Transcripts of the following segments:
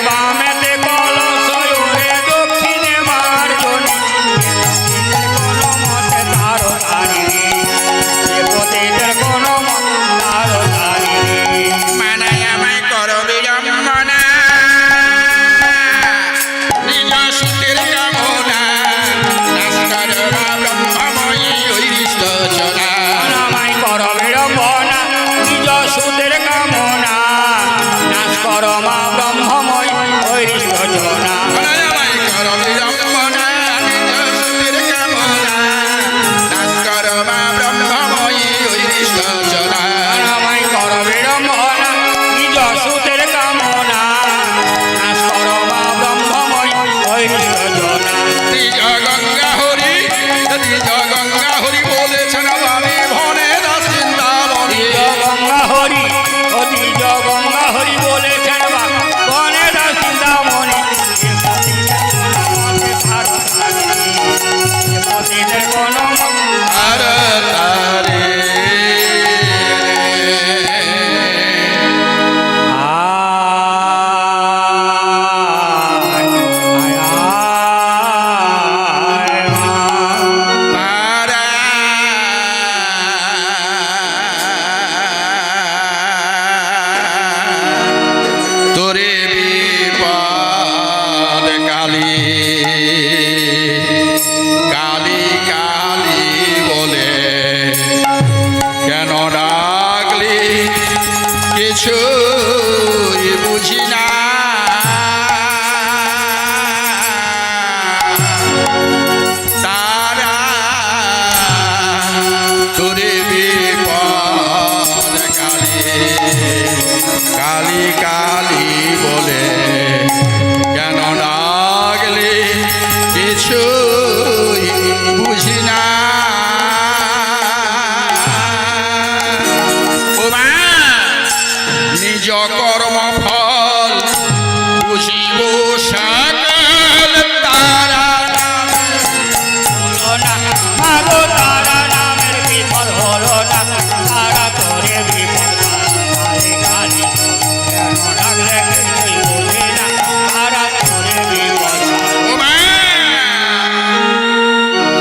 বামেতে কলস সুতের কামনা নাশ করবা ব্রহ্মময়ী ঐরিষ্ট চলা নামাই কর বিড়ম্বনা নিজ সুতের কামনা নাশ কর মা ব্রহ্মময় ঐরিষ্ট জনা নামাই কর বিড়ম্বনা নিজ সুতের কামনা নাশ করবা ব্রহ্মময়ী ঐরিষ্ট চলা নামাই কর বিড়ম্বনা নিজ সুতের কামনা নাশ কর মা ব্রহ্মময় ঐরিষ্ট জনা দ্বিজ গঙ্গা হরি বলেছেন আমি ভনে দাসিন্দাবনী গঙ্গা হরি অতি গঙ্গা হরি বলেছেন বা বনে দাসিন্দামণি পতিদের কোন আর তারে তারা তোরে বিপদ কালী কালী কালী বলে কেন ডাকলি কিছুই বুঝি না তারা তোরে বিপদ কালী কালী কালী বলে কেন ডাকলি কিছুই বুঝি না ও মা নিজ কর্ম ফল বুঝিব সকল তারা হলো না মাগো তারা নামের বিপদ হলো না তারা তোরে বিপদ কালী কালী কেন ডাকলে কিছুই বুঝি না তারা তোরে বিপদ ও মা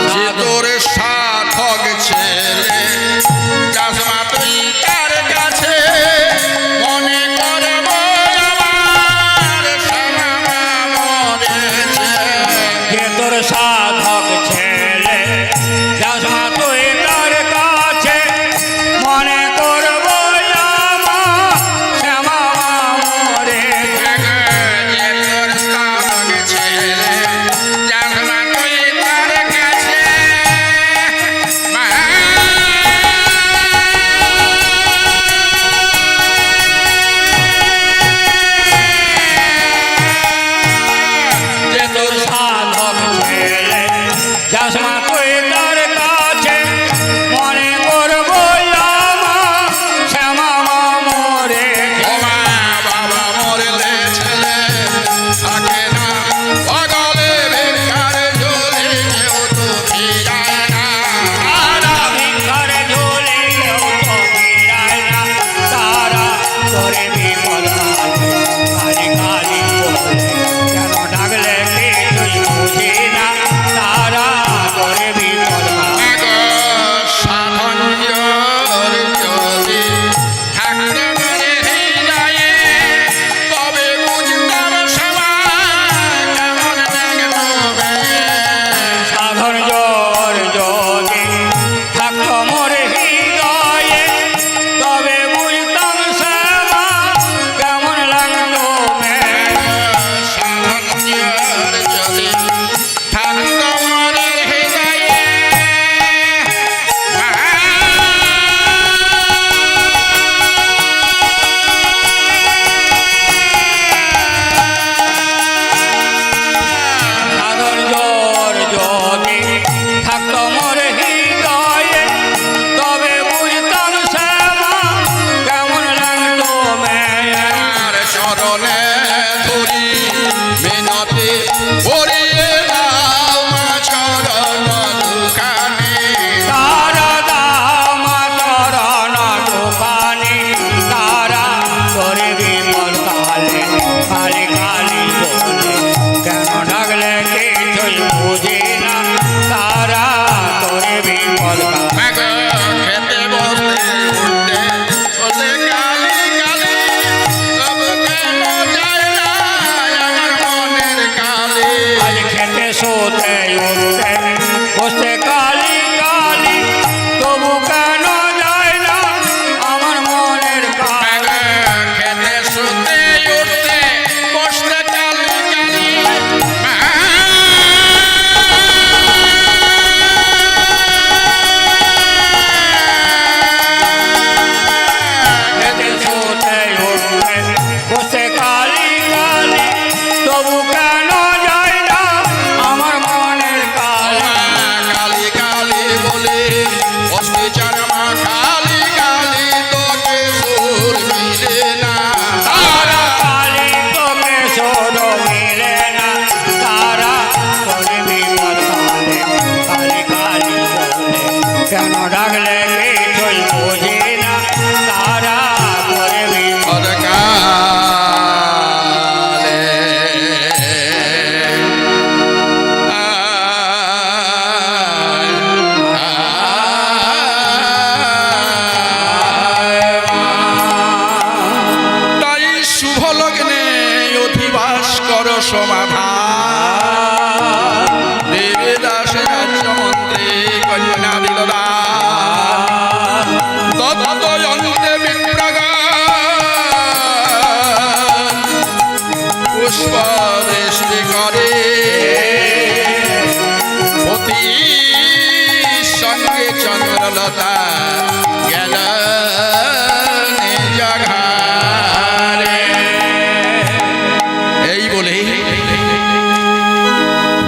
যে তোর সাধক ছেলে চাষমা তুই তার কাছে মনে করব আমার শ্যামা মরেছে যে তোর সাধক ছেলে যাসা তুই তার কাছে মনে করব আমার শ্যামা মরে যে তোর সাধক ছেলে চাষমা তুই তার কাছে মা যে তোর সাধক ছেলে শোতে উঠতে বসতে কালি কালি তবু কেন যায় না আমার মনের কালি খেতে শুতে উঠতে বসতে কালি কালি খেতে শোতে উঠতে বসতে কালি কালি তবু কেন যায় না আমার মনের কালি কালি কালি বলে অস্তি চারমা খালি কালি তোকে সুর মিলে না তারা কালি তোকে শোধ মিলে না তারা তোরে বিপদ কালে কালি কালি বলে কেন ডাকলে কিছুই বুঝি না তারা তোরে বিপদ কালে তাই শুভ লগ্নে অধিবাস কর সমাধান দেবদাস রাজ্যমন্ত্রী কন্যা দিল দান দত্তয়ন্তে বিপ্রগান পুষ্পদৃষ্টি করে পতি সঙ্গে চন্দ্রলতা গেল নিজ ঘরে। এই বলে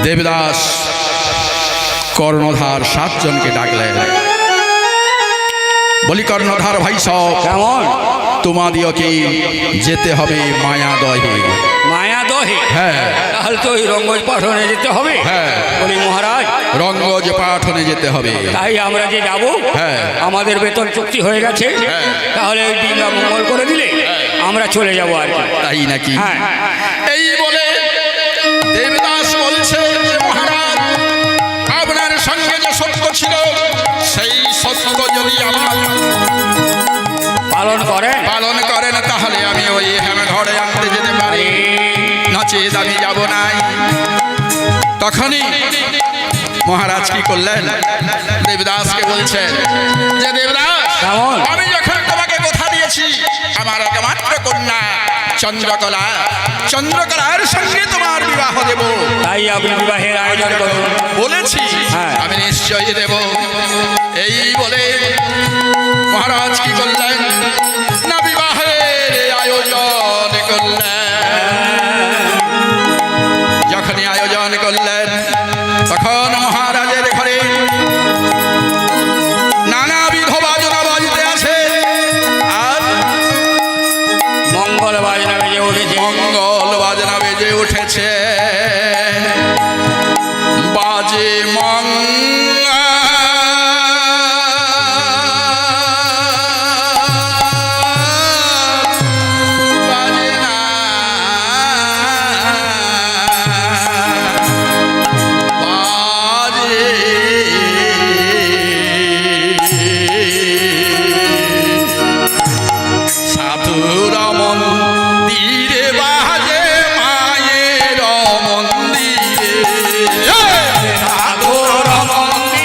দেবদাস কর্ণধার 7 জনকে ডাকলেন। বলি কর্ণধার ভাই সব কেমন তোমাদিওকে যেতে হবে মায়া দহে। মায়া দহে হ্যাঁ তাহলে তো ওই রঙ্গজ পাঠনে যেতে হবে হ্যাঁ বলি মহারাজ রঙ্গজ পাঠনে যেতে হবে। তাই আমরা যে যাব হ্যাঁ। আমাদের বেতন চুক্তি হয়ে গেছে হ্যাঁ। তাহলে ওই দিনটা মঙ্গল করে দিলে আমরা চলে যাব আর কি। তাই নাকি? হ্যাঁ এই বলে দেবদাস বলছে যে মহারাজ আপনার সঙ্গে যে সত্য ছিল সেই সত্য যদি আমার পালন করেন পালন করেন তাহলে আমি ওই হেমঘরে আনতে যেতে পারি, নচেত আমি যাব নাই। তখনই মহারাজ কি করলেন? দেবদাসকে বলছেন যে দেবদাস কেমন? আমি যখন তোমাকে কথা দিয়েছি আমার একমাত্র কন্যা চন্দ্রকলা, চন্দ্রকলার সঙ্গে তোমার বিবাহ দেব তাই আপনি বিবাহের আয়োজন করুন। বলেছি, হ্যাঁ। আমি নিশ্চয়ই দেব। এই বলে মহারাজ কি করলেন না বিবাহের আয়োজন করলেন। যখনই আয়োজন করলেন তখন মহারাজের ঘরে নানাবিধ বাজনা বাজতে আছে আর মঙ্গল বাজনা বেজে উঠেছে মঙ্গল বাজনা বেজে উঠেছে। বাজে সাধুর মন্দিরে বাজে মায়ের মন্দিরে, সাধুর মন্দিরে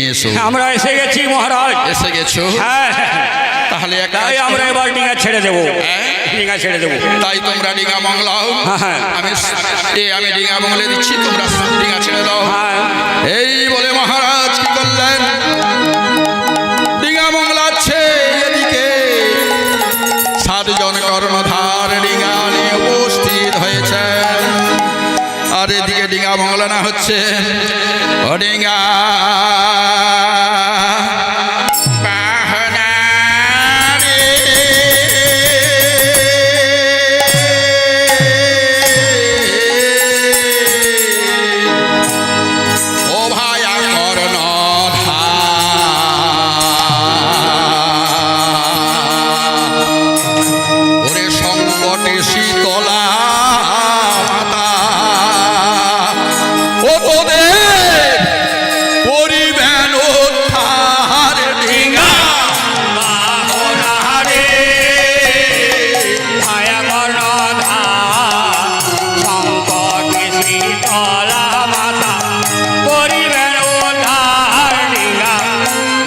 নিয়ে এসো। আমরা এসে গেছি মহারাজ। এসে গেছো? হ্যাঁ, তাহলে এক কাজ তাই আমরা করো। এবার ডিঙা ছেড়ে দেবো। হ্যাঁ? ডিঙা ছেড়ে দেবো। তাই তোমরা ডিঙা মংলাও, হ্যাঁ। আমি ডিঙা মংলে দিচ্ছি, তোমরা ডিঙা ছেড়ে দাও। হ্যাঁ। এই বলে মহারাজ কি করলেন, ডিঙা মংলাচ্ছে। এদিকে 7 জন কর্ণধার ডিঙা নিয়ে উপস্থিত হয়েছেন, আর এদিকে ডিঙা মংলানা হচ্ছে। ও ডিঙা বাহনা রে, ও ভায়া কর্ণধার, ওরে সংকটে শীতলা মাতা, ও তোদের করিবেন উদ্ধার। ডিঙা বাহনারে মায়া কর্ণধার, সংকটে শীতলা মাতা, করিবেন উদ্ধার। ডিঙা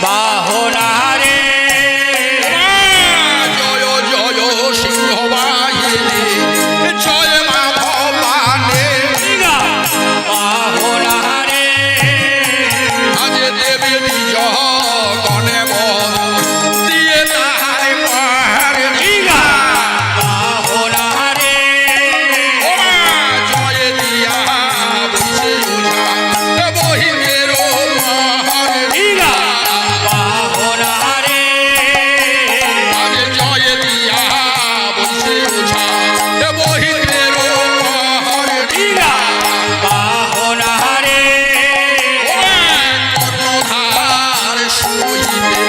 বাহনারে জয় জয় সিংহ বাহিনী, জয় মা ভবানী, ডিঙা বাহনারে আজ দেবী নিজ গণে দিয়ে তাহার পাহাড়। ডিঙা বাহনারে ও মা জয় দিয়া বসে উঠা বহিমের পাহাড়। ডিঙা বাহনারে আজ জয় দিয়া বসে উঠা বহিমের পাহাড়। ডিঙা বাহনারে কর্ণধার সহিতে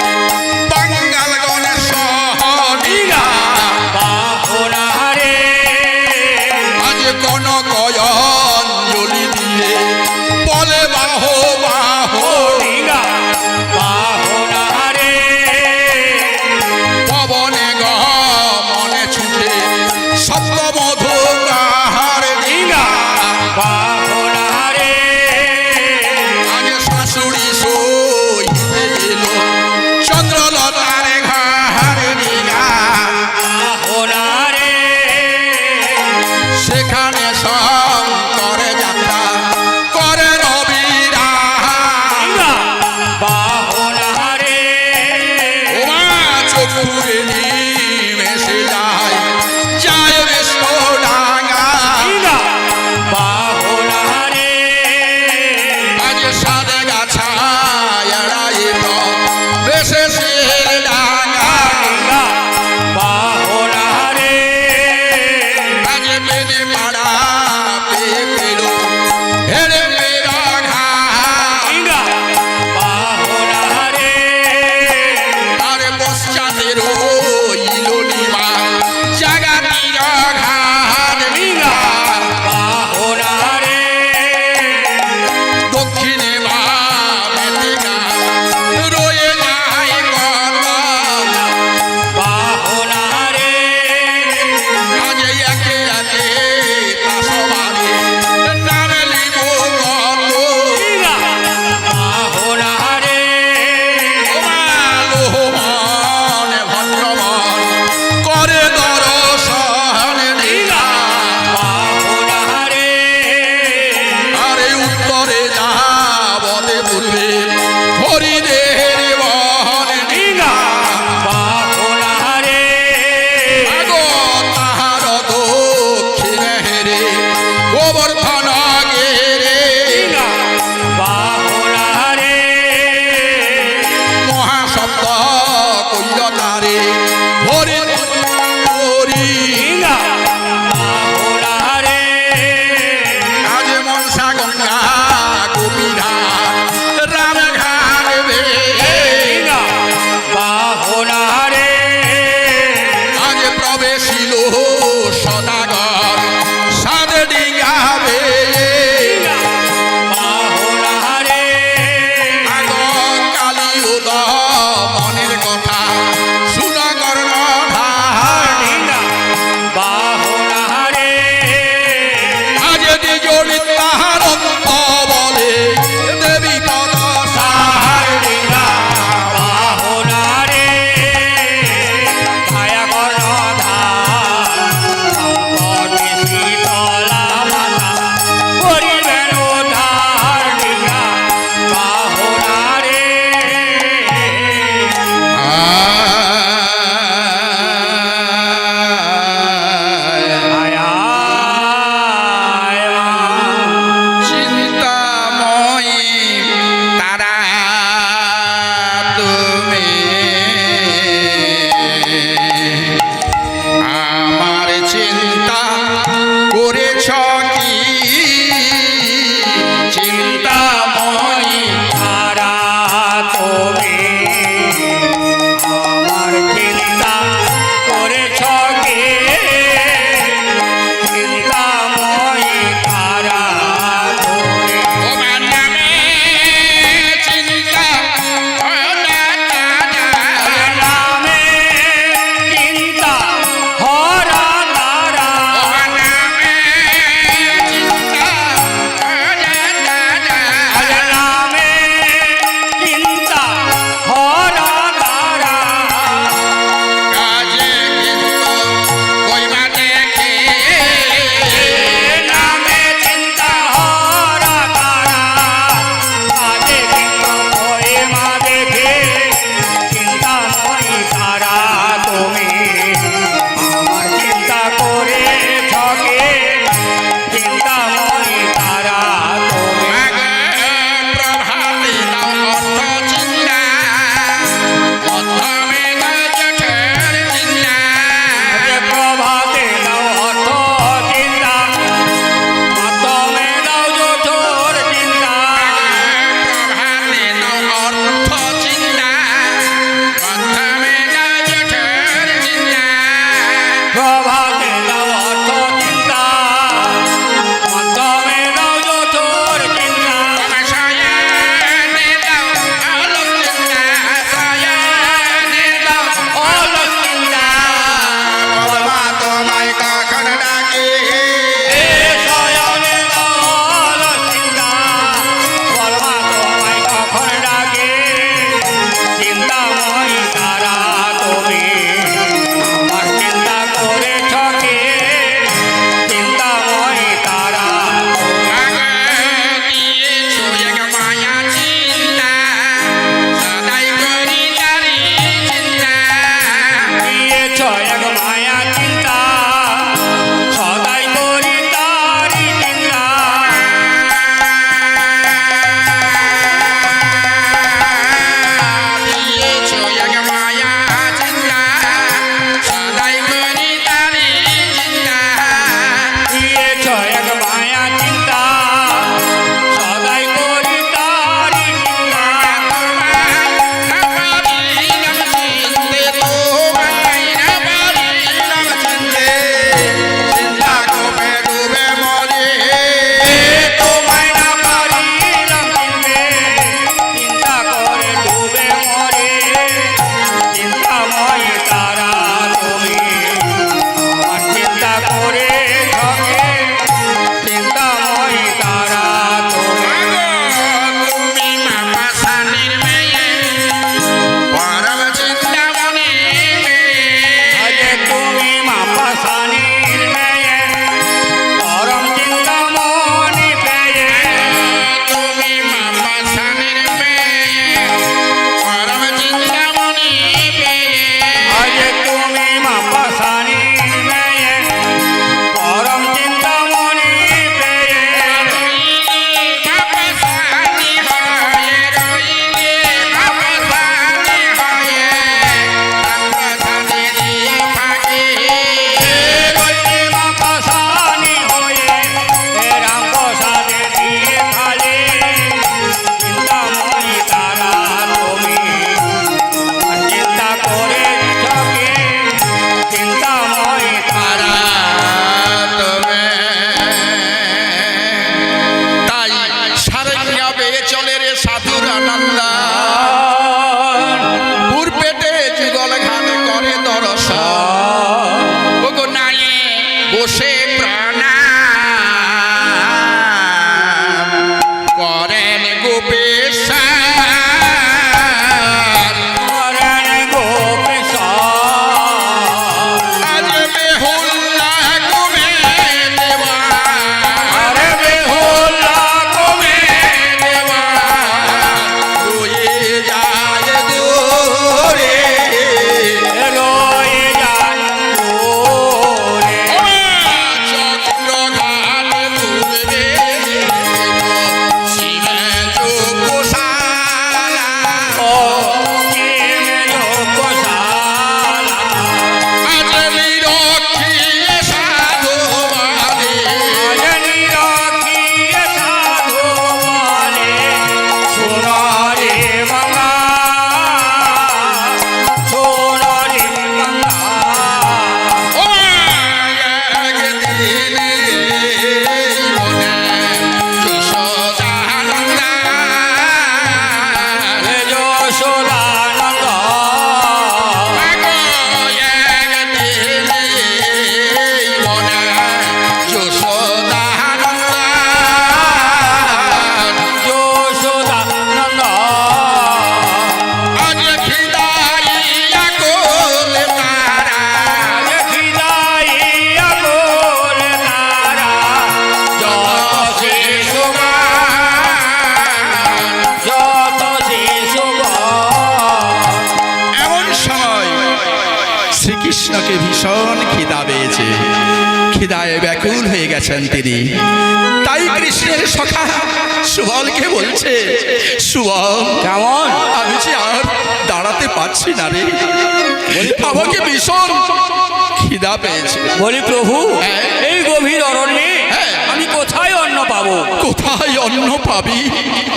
শ্রীকৃষ্ণকে ভীষণ খিদা পেয়েছে, খিদায় ব্যাকুল হয়ে গেছেন তিনি। তাই কৃষ্ণের সখা সুবলকে বলছে, সুবল কেমন? আমি যে আর দাঁড়াতে পারছি না রে, আমাকে ভীষণ খিদা পেয়েছে। বলি প্রভু, হ্যাঁ। এই গভীর অরণ্যে হ্যাঁ। আমি কোথায় অন্ন পাবো? কোথায় অন্ন পাবি?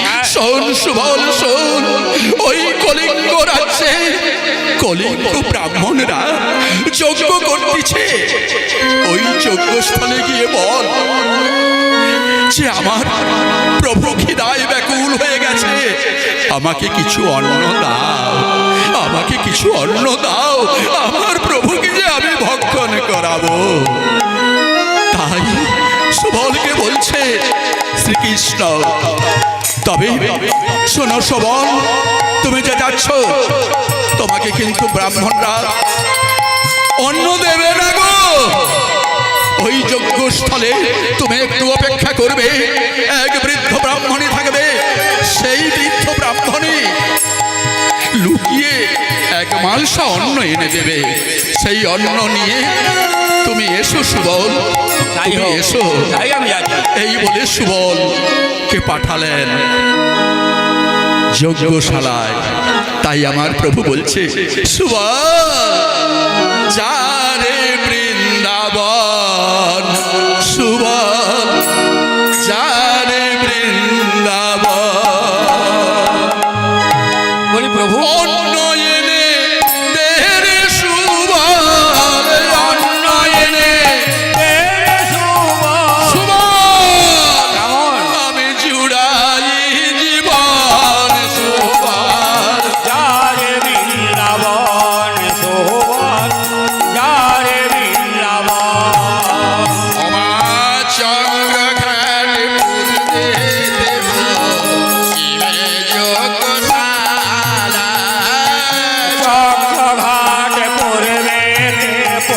হ্যাঁ। শোন সুবল শোন, ওই কলিঙ্গ রাজ্যে কলিঙ্গ ব্রাহ্মণরা যজ্ঞ করতেছে। ওই যজ্ঞস্থলে গিয়ে বল যে আমার প্রভু খিদায় ব্যাকুল হয়ে গেছে, আমাকে কিছু অন্ন দাও, আমাকে কিছু অন্ন দাও, আমার প্রভুকে যে আমি ভক্ষণ করাবো। তাই সুবলকে বলছে শ্রীকৃষ্ণ, তবে শোনো সুবল, তুমি যে যাচ্ছ তোমাকে কিন্তু ব্রাহ্মণরা অন্ন দেবে না গো। ওই যজ্ঞস্থলে তুমি একটু অপেক্ষা করবে, এক বৃদ্ধ ব্রাহ্মণী থাকবে, সেই বৃদ্ধ ব্রাহ্মণী লুকিয়ে এক মালসা অন্ন এনে দেবে। সেই অন্ন নিয়ে তুমি এসো সুবল, তাই তুমি হোক, এসো। তাই আমি যাচ্ছি। এই বলে সুবলকে পাঠালেন যজ্ঞশালায়। তাই আমার প্রভু বলছে, সুবল যারে বৃন্দাবন, সুবল যারে বৃন্দাবন। বলি প্রভু, অন্ন এনে দে রে সুবল, অন্ন এনে এ সুবল। সুবল কেমন? আমি জুড়াই জীবন, সুবল যারে বৃন্দাবন সুবল, যারে বৃন্দাবন। আমার চন্দ্র ঘাট পূর্বে দেব শিবে যোগশালা। চক্রঘাট পূর্বে দেব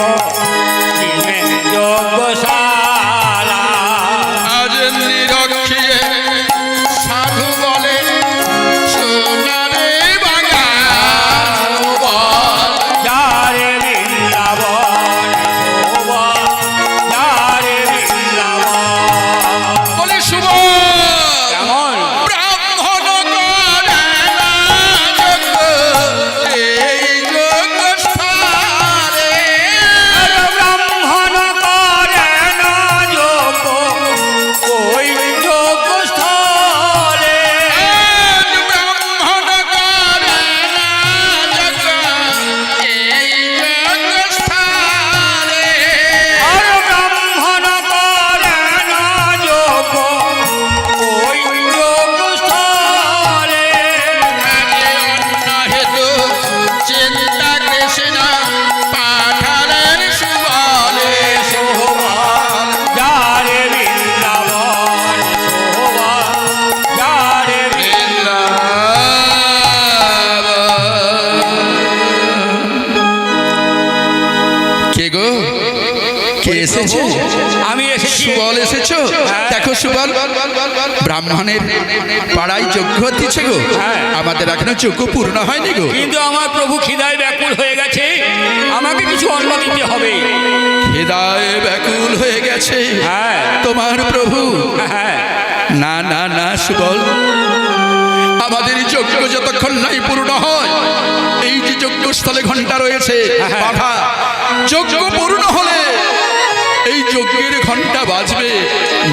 শিবে যোগশালা। আজ নিরক্ষিয়ে সাধু বলে সোনারে বাগান, বল যারে বৃন্দাবন সুবল, যারে বৃন্দাবন। বলে সুবল কেমন? ব্রাহ্মণ করে না যজ্ঞ এই যজ্ঞস্থানে। ব্রাহ্মণ করে না যোগ্য ওই যোগস্থলে। ব্রাহ্মণ করে না যজ্ঞ এই যজ্ঞস্থানে। আর ব্রাহ্মণ করে না যোগ্য ওই যোগস্থলে। হেতু চিন্তা কৃষ্ণ পাঠালেন সুবলে, সুবল যারে বৃন্দাবন সুবল, যারে কে গো, কে এসেছে? আমি এসেছি। সুবল এসেছো? হ্যাঁ। দেখো সুবল, ব্রাহ্মণের পাড়ায় যজ্ঞ হচ্ছে গো। হ্যাঁ। আমাদের এখনো যজ্ঞ পূর্ণ হয়নি গো। কিন্তু আমার প্রভু খিদায় ব্যাকুল হয়ে গেছে, আমাকে কিছু অন্ন দিতে হবে। হৃদয় ব্যাকুল হয়ে গেছে হ্যাঁ। তোমার প্রভু। হ্যাঁ, না না না সুবল, আমাদের যজ্ঞ যতক্ষণ নাই পূর্ণ হয়, এই যে যজ্ঞস্থলে ঘন্টা রয়েছে বাধা, যজ্ঞ পূর্ণ হলে এই যজ্ঞের ঘন্টা বাজবে,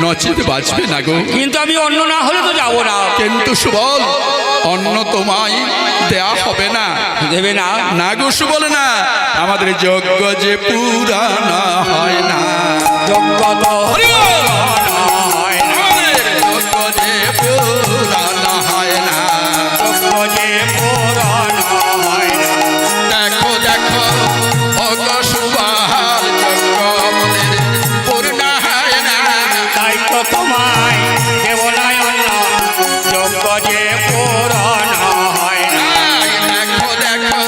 নচেত বাজবে না গো। কিন্তু আমি অন্ন না হলে তো যাবো না। কিন্তু সুবল অন্ন তোমায় দেয়া হবে না। দেবে না? না গো সুবল না, আমাদের যজ্ঞ যে পুরানো হয় না। যজ্ঞ তো হরি বল! হয় না, আমাদের যজ্ঞ যে পুরানো হয় না। যজ্ঞ যে পুরাণ হয় না। দেখো দেখো অগ সুবল, যজ্ঞ আমাদের পূর্ণ হয় না। তাই তো তোমায় দেব না অন্ন, যজ্ঞ যে পুরাণ হয় না। দেখো দেখো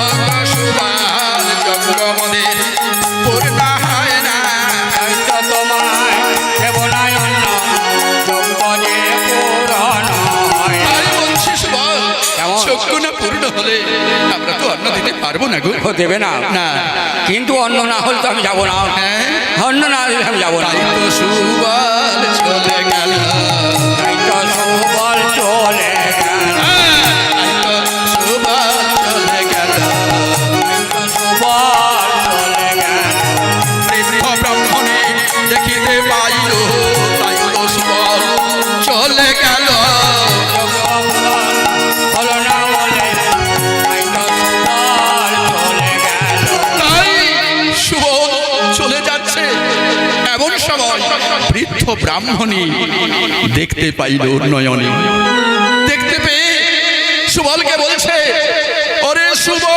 অগ সুবল, যজ্ঞ আমাদের পূর্ণ হয় না। তাই তো তোমায় অন্ন হলে আমরা তো অন্ন দিতে পারবো না গো। ও দেবে না? না। কিন্তু অন্ন না হলে তো আমি যাবো না। হ্যাঁ, অন্ন না দিলে আমি যাবো না। তাই তো সুবল চলে গেল, তাই তো সুবল চলে গেল, তাই তো সুবল চলে গেল, সুবল চলে গেল। বৃদ্ধ ব্রাহ্মণে দেখিতে পাইল, তাই তো সুবল চলে গেল। হলো না বলে তাই তো সুবল চলে গেল। তাই সুবল চলে যাচ্ছে, এমন সময় বৃদ্ধ ব্রাহ্মণী দেখতে পাইল নয়নে। দেখতে পেয়ে সুবলকে বলছে, ওরে সুবল,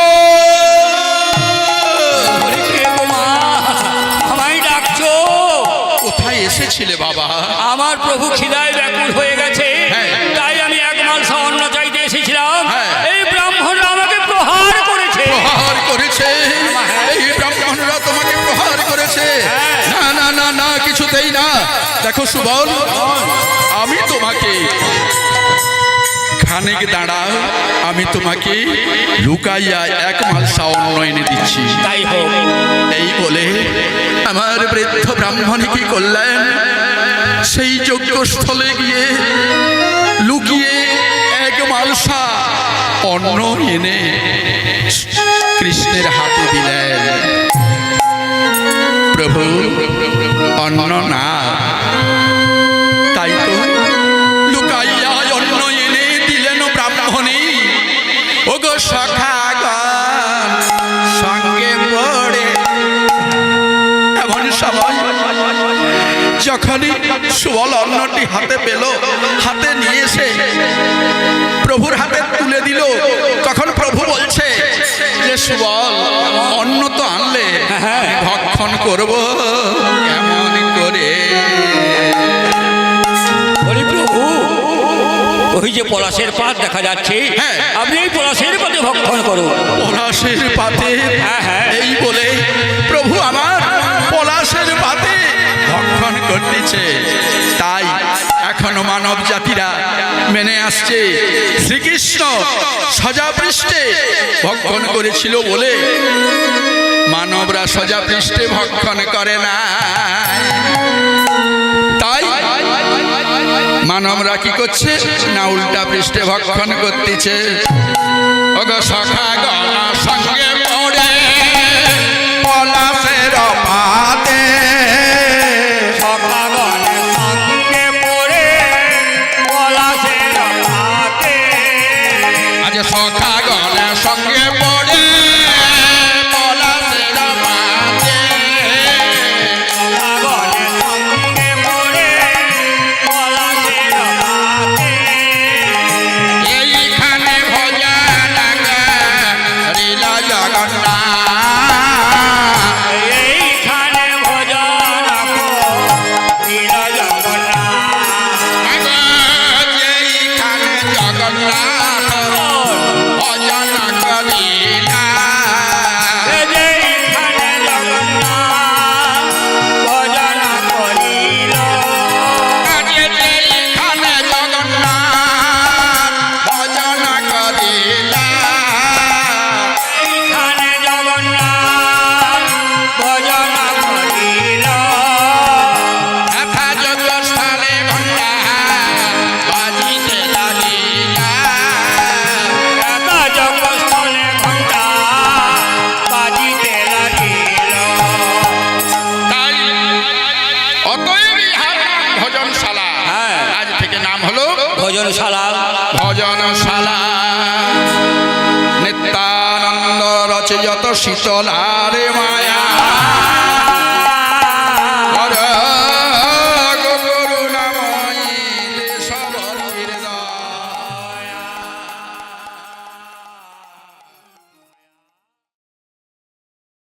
বলি, কে গো মা, আমায় ডাকছো? কোথায় এসেছিলে বাবা? আমার প্রভু খিদায় ব্যাকুল হয়ে গেছে, হ্যাঁ। তাই আমি এক মালসা অন্ন চাইতে এসেছিলাম। হ্যাঁ। এই ব্রাহ্মণরা আমাকে প্রহার করেছে। প্রহার করেছে? এই ব্রাহ্মণরা তোমাকে প্রহার করেছে? না না না না, কিছুতেই না। দেখো সুবল, আমি তোমাকে খানিক দাঁড়াও, আমি তোমাকে লুকাইয়া এক মালসা অন্ন এনে দিচ্ছি। তাই হোক। এই বলে আমার বৃদ্ধ ব্রাহ্মণী কি করলেন, সেই যজ্ঞস্থলে গিয়ে লুকিয়ে এক মালসা অন্ন এনে কৃষ্ণের হাতে দিলেন। প্রভু, অন্ন না, তাই তো লুকাইয়া অন্ন এনে দিলেন ব্রাহ্মণী। ওগো সখাগণ সঙ্গে পড়ে, এমন সময় যখনই সুবল অন্নটি হাতে পেল, হাতে নিয়ে এসে প্রভুর হাতে তুলে দিল, তখন প্রভু বলছে যে সুবল, অন্ন তো আনলে, আমি ভক্ষণ করব কেমন করে? বলি, প্রভু, ওই যে পলাশের পাত দেখা যাচ্ছে, হ্যাঁ। আপনি এই পলাশের পাতে ভক্ষণ করুন। পলাশের পাতে? হ্যাঁ, হ্যাঁ। এই বলে প্রভু আমার পলাশের পাতে ভক্ষণ করতেছে। তাই এখনো মানব জাতিরা মেনে আসছে শ্রীকৃষ্ণ সজা পৃষ্ঠে ভক্ষণ করেছিল বলে মানবরা সজা পৃষ্ঠে ভক্ষণ করে না। তাই মানবরা কি করছে না, উল্টা পৃষ্ঠে ভক্ষণ করতেছে। ওগো সখাগণ সঙ্গে পড়ে পলাশের পাতে, সখাগণ সঙ্গে পড়ে পলাশের পাতে, আজ সখাগণ সঙ্গে পড়ে পলাশের পাতে, সখাগণ সঙ্গে পড়ে পলাশের পাতে। এইখানে ভজন করিল জগন্নাথ, এইখানে ভজন করিল জগন্নাথ। এইখানে জগন্নাথ ভজন করিল, এইখানে জগন্নাথ ভজন করিল। এইখানে জগন্নাথ ভজন করিল, এইখানে জগন্নাথ ভজন করিল। এথা যজ্ঞস্থলে ঘণ্টা বাজিতে লাগিল, একা জগস্থলে ঘণ্টা বাজিতে লাগিল। তাই অতএব ইহার নাম ভজনশালা। হ্যাঁ। আজ থেকে নাম হলো ভোজনশালা। ভজনশালা। নিত্যানন্দ রচয়ত শীতলারে মায়া,